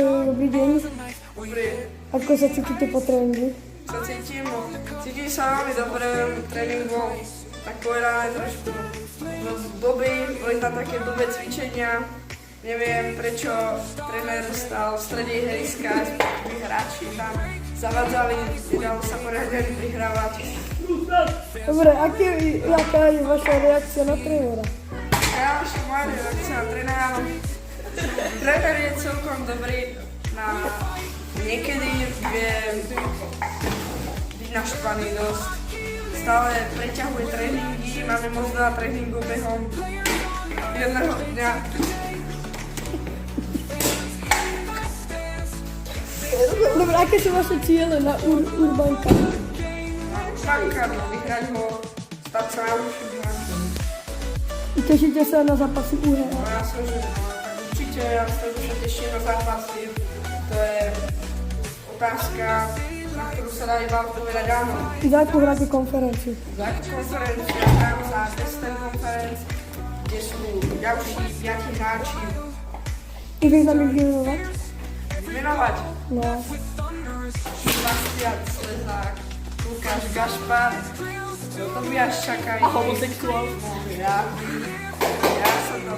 dobrý deň. Dobrý. Ako sa cítite po tréningu? Cítim sa veľmi dobre, tréning bol tak povedané trošku blbý, boli tam také blbé cvičenia. Neviem, prečo tréner stal v strede ihriska, hráči tam zavadzali, nedalo sa poriadne prihrávať. Dobre, aká je vaša reakcia na trénera? Moja reakcia na trénera, tréner je celkom dobrý, niekedy vie byť naštvaný dosť. Stále preťahuje tréningy, máme moc veľa tréningu behom jedného dňa. Dobre, aké sú vaše ciele na Urban Cup? Vyhrať ho, stať sa najlepším hráčom. Tešíte sa na zápasy UHA? Ja sa určite, ja sa teším na zápasy. To je otázka, na ktorú sa dá iba odpovedať áno. Za akú hráte konferenciu? Za konferenciu, hrám za Western Conference, kde sú ďalší 5 hráči. Ich vieš nám ich vymenovať? Vymenovať? No. Sebastian Slezák, Lukáš Gašpar, Tobiáš Čakaj. A homosexuál. Ja som to.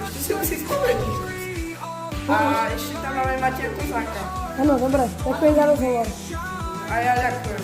Ešte si musí spomenúť. A ešte tam máme Mateja Kozáka. Áno, dobre. Ďakujem za rozhovor. A ja ďakujem.